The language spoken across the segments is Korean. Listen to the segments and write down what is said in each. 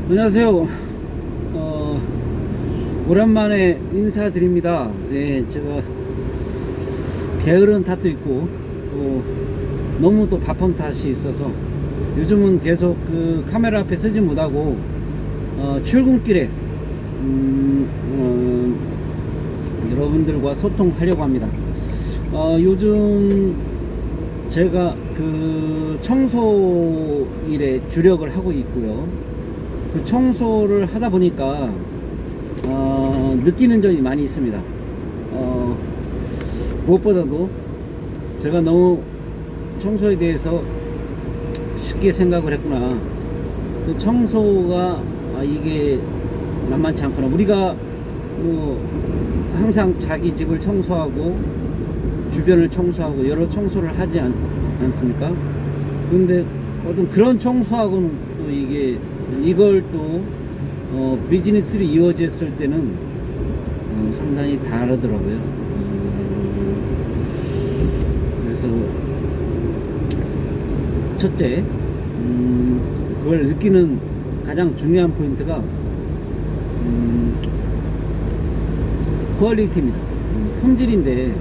안녕하세요. 오랜만에 인사드립니다. 네, 제가 게으른 탓도 있고 또 너무 또 바쁜 탓이 있어서 요즘은 계속 그 카메라 앞에 서지 못하고 출근길에 여러분들과 소통하려고 합니다. 요즘 제가 그 청소 일에 주력을 하고 있고요. 그 청소를 하다 보니까 느끼는 점이 많이 있습니다. 무엇보다도 제가 너무 청소에 대해서 쉽게 생각을 했구나. 그 청소가 이게 만만치 않구나. 우리가 뭐 항상 자기 집을 청소하고 주변을 청소하고 여러 청소를 하지 않습니까? 그런데 어떤 그런 청소하고는 또 이걸 또 비즈니스로 이어졌을 때는 상당히 다르더라고요. 그래서 첫째, 그걸 느끼는 가장 중요한 포인트가 퀄리티입니다. 품질인데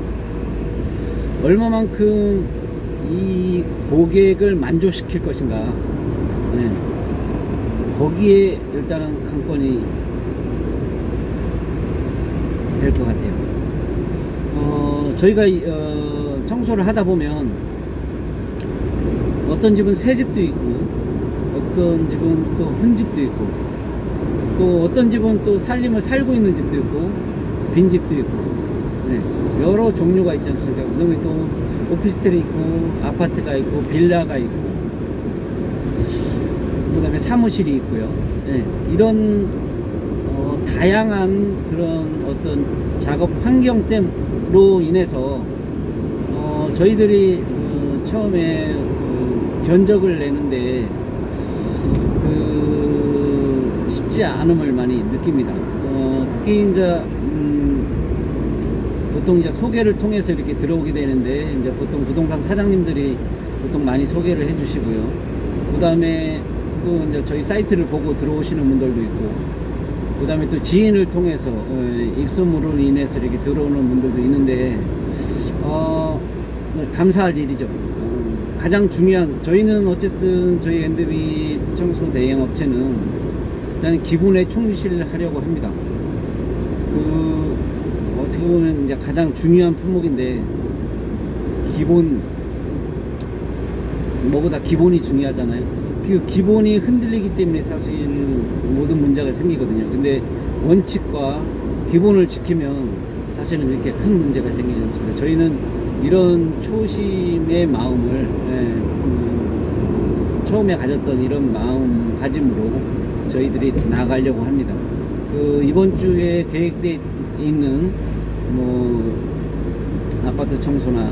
얼마만큼 이 고객을 만족시킬 것인가. 네. 거기에 일단은 관건이 될 것 같아요. 저희가 청소를 하다 보면 어떤 집은 새 집도 있고 어떤 집은 또 흠 집도 있고 또 어떤 집은 또 살림을 살고 있는 집도 있고 빈 집도 있고, 네, 여러 종류가 있지 않습니까? 그다음에 또 오피스텔이 있고 아파트가 있고 빌라가 있고 그 다음에 사무실이 있고요. 네, 이런 다양한 그런 어떤 작업 환경으로 인해서 저희들이 처음에 견적을 내는데 쉽지 않음을 많이 느낍니다. 특히 이제 보통 이제 소개를 통해서 이렇게 들어오게 되는데 이제 보통 부동산 사장님들이 보통 많이 소개를 해주시고요. 그 다음에 또 이제 저희 사이트를 보고 들어오시는 분들도 있고, 그 다음에 또 지인을 통해서 입소문으로 인해서 이렇게 들어오는 분들도 있는데 감사할 일이죠. 가장 중요한, 저희는 어쨌든 저희 엔드비 청소 대행 업체는 일단 기본에 충실하려고 합니다. 어떻게 보면 이제 가장 중요한 품목인데 뭐보다 기본이 중요하잖아요. 그 기본이 흔들리기 때문에 사실 모든 문제가 생기거든요. 근데 원칙과 기본을 지키면 사실은 이렇게 큰 문제가 생기지 않습니다. 저희는 이런 초심의 마음을 처음에 가졌던 이런 마음가짐으로 저희들이 나가려고 합니다. 이번 주에 계획되어 있는 아파트 청소나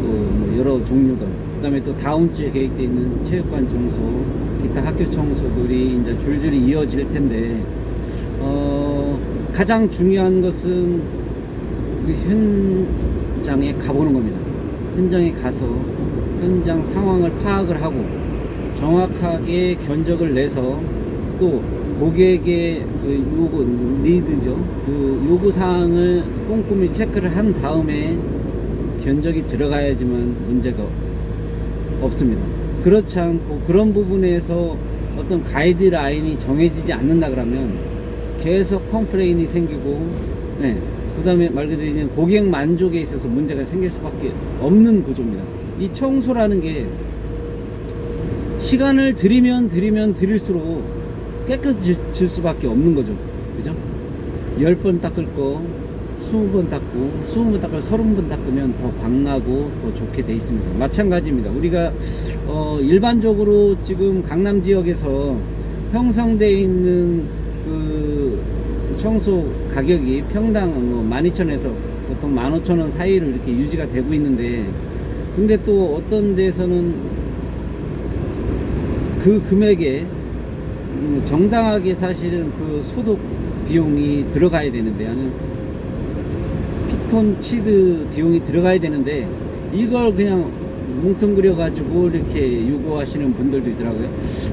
또 여러 종류들, 그 다음에 또 다음 주에 계획되어 있는 체육관 청소, 기타 학교 청소들이 이제 줄줄이 이어질 텐데, 가장 중요한 것은 그 현장에 가보는 겁니다. 현장에 가서 현장 상황을 파악을 하고 정확하게 견적을 내서 또 고객의 니드죠. 요구사항을 꼼꼼히 체크를 한 다음에 견적이 들어가야지만 문제가 없습니다. 그렇지 않고 그런 부분에서 어떤 가이드라인이 정해지지 않는다 그러면 계속 컴플레인이 생기고, 네, 그 다음에 말 그대로 이제 고객 만족에 있어서 문제가 생길 수밖에 없는 구조입니다. 이 청소라는 게 시간을 들이면 들일수록 깨끗해질 수밖에 없는 거죠. 그죠? 10번 닦을 거 20번 닦고 20번 닦을 30번 닦으면 더 광나고 더 좋게 돼 있습니다. 마찬가지입니다. 우리가 일반적으로 지금 강남 지역에서 형성되어 있는 그 청소 가격이 평당 12,000원에서 보통 15,000원 사이로 이렇게 유지가 되고 있는데, 근데 또 어떤 데서는 그 금액에 정당하게 사실은 그 소독 비용이 들어가야 되는데, 피톤치드 비용이 들어가야 되는데 이걸 그냥 뭉뚱그려 가지고 이렇게 요구하시는 분들도 있더라고요.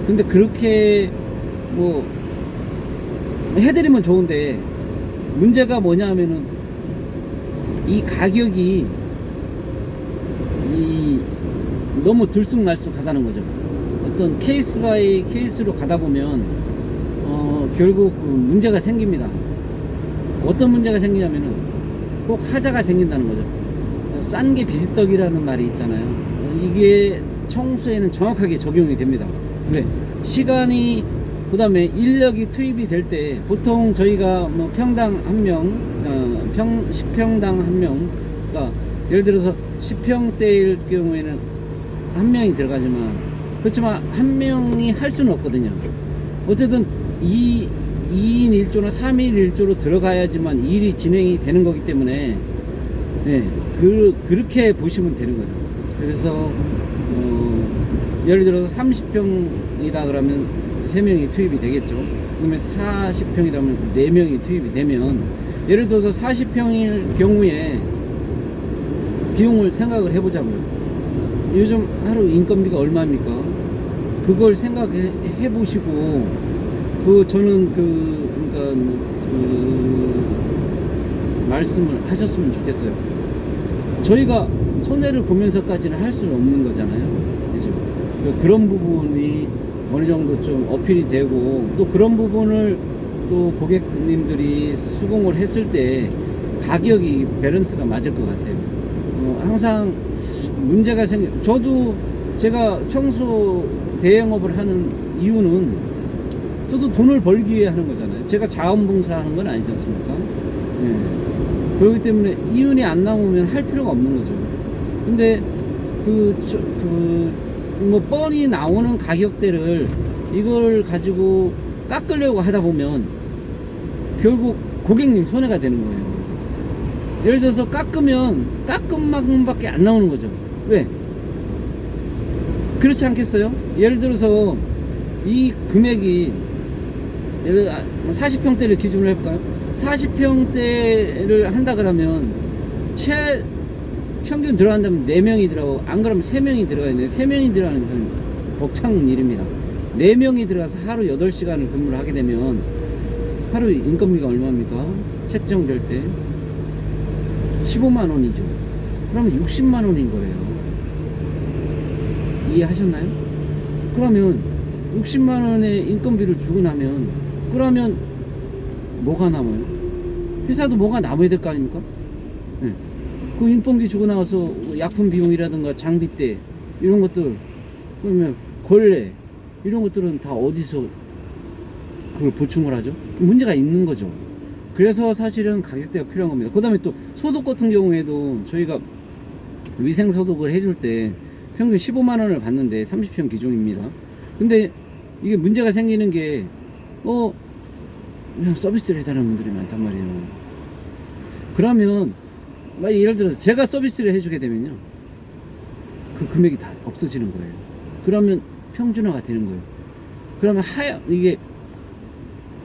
근데 그렇게 뭐 해드리면 좋은데 문제가 뭐냐 하면은 이 가격이 너무 들쑥날쑥하다는 거죠. 어떤 케이스 바이 케이스로 가다 보면 결국 그 문제가 생깁니다. 어떤 문제가 생기냐면은 꼭 하자가 생긴다는 거죠. 싼 게 비지떡이라는 말이 있잖아요. 이게 청수에는 정확하게 적용이 됩니다. 왜? 시간이, 그 다음에 인력이 투입이 될 때 보통 저희가 뭐 평당 한 명, 10평당 한 명, 그러니까 예를 들어서 10평대일 경우에는 한 명이 들어가지만, 그렇지만 한 명이 할 수는 없거든요. 어쨌든 2인 1조나 3인 1조로 들어가야지만 일이 진행이 되는 거기 때문에, 네, 그렇게 보시면 되는 거죠. 그래서 예를 들어서 30평이다 그러면 3명이 투입이 되겠죠. 그러면 40평이다 그러면 4명이 투입이 되면, 예를 들어서 40평일 경우에 비용을 생각을 해보자고요. 요즘 하루 인건비가 얼마입니까? 그걸 생각해 보시고, 저는 말씀을 하셨으면 좋겠어요. 저희가 손해를 보면서까지는 할 수는 없는 거잖아요. 그죠? 그런 부분이 어느 정도 좀 어필이 되고, 또 그런 부분을 또 고객님들이 수긍을 했을 때 가격이 밸런스가 맞을 것 같아요. 항상 문제가 저도 제가 청소 대행업을 하는 이유는 저도 돈을 벌기 위해 하는 거잖아요. 제가 자원봉사하는 건 아니지 않습니까? 네. 그렇기 때문에 이윤이 안 나오면 할 필요가 없는 거죠. 근데 뭐 뻔히 나오는 가격대를 이걸 가지고 깎으려고 하다 보면 결국 고객님 손해가 되는 거예요. 예를 들어서 깎으면 깎은 만큼밖에 안 나오는 거죠. 왜? 그렇지 않겠어요? 예를 들어서 이 금액이 40평대를 기준으로 해볼까요? 40평대를 한다 그러면 평균 들어간다면 4명이 들어가고, 안 그러면 3명이 들어가야 되는데 3명이 들어가는 것은 벅찬 일입니다. 4명이 들어가서 하루 8시간을 근무를 하게 되면 하루 인건비가 얼마입니까? 책정될 때 15만 원이죠. 그러면 60만 원인 거예요. 이해하셨나요? 그러면 60만 원의 인건비를 주고 나면, 그러면 뭐가 남아요? 회사도 뭐가 남아야 될 거 아닙니까? 네. 그 인건비 주고 나와서 약품 비용이라든가 장비대 이런 것들, 그러면 걸레 이런 것들은 다 어디서 그걸 보충을 하죠? 문제가 있는 거죠. 그래서 사실은 가격대가 필요한 겁니다. 그 다음에 또 소독 같은 경우에도 저희가 위생 소독을 해줄 때 평균 15만 원을 받는데 30평 기준입니다. 근데 이게 문제가 생기는 게 그냥 서비스를 해달라는 분들이 많단 말이에요. 그러면 예를 들어서 제가 서비스를 해주게 되면요, 그 금액이 다 없어지는 거예요. 그러면 평준화가 되는 거예요. 그러면 이게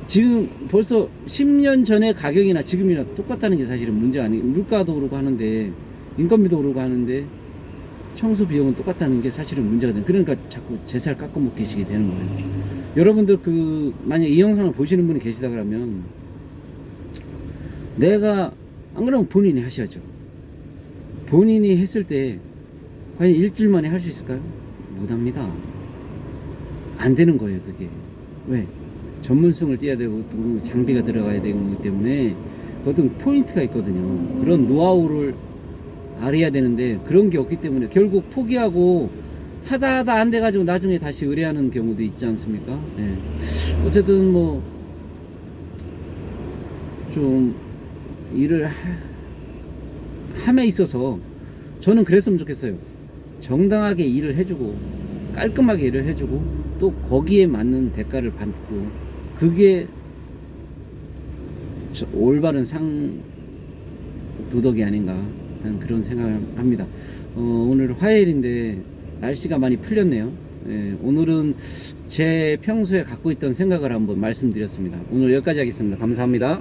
지금 벌써 10년 전의 가격이나 지금이나 똑같다는 게 사실은 문제가 아니에요. 물가도 오르고 하는데, 인건비도 오르고 하는데 청소 비용은 똑같다는 게 사실은 문제가 돼요. 그러니까 자꾸 제 살 깎아먹기식이 되는 거예요. 여러분들 만약 이 영상을 보시는 분이 계시다 그러면, 내가 안 그러면 본인이 하셔야죠. 본인이 했을 때 과연 일주일 만에 할 수 있을까요? 못합니다. 안 되는 거예요, 그게. 왜? 전문성을 띄어야 되고 또 장비가 들어가야 되기 때문에 어떤 포인트가 있거든요. 그런 노하우를 알아야 되는데 그런 게 없기 때문에 결국 포기하고 하다 안 돼가지고 나중에 다시 의뢰하는 경우도 있지 않습니까? 네. 어쨌든 뭐 좀 일을 함에 있어서 저는 그랬으면 좋겠어요. 정당하게 일을 해주고 깔끔하게 일을 해주고 또 거기에 맞는 대가를 받고, 그게 올바른 도덕이 아닌가 하는 그런 생각을 합니다. 오늘 화요일인데 날씨가 많이 풀렸네요. 예, 오늘은 제 평소에 갖고 있던 생각을 한번 말씀드렸습니다. 오늘 여기까지 하겠습니다. 감사합니다.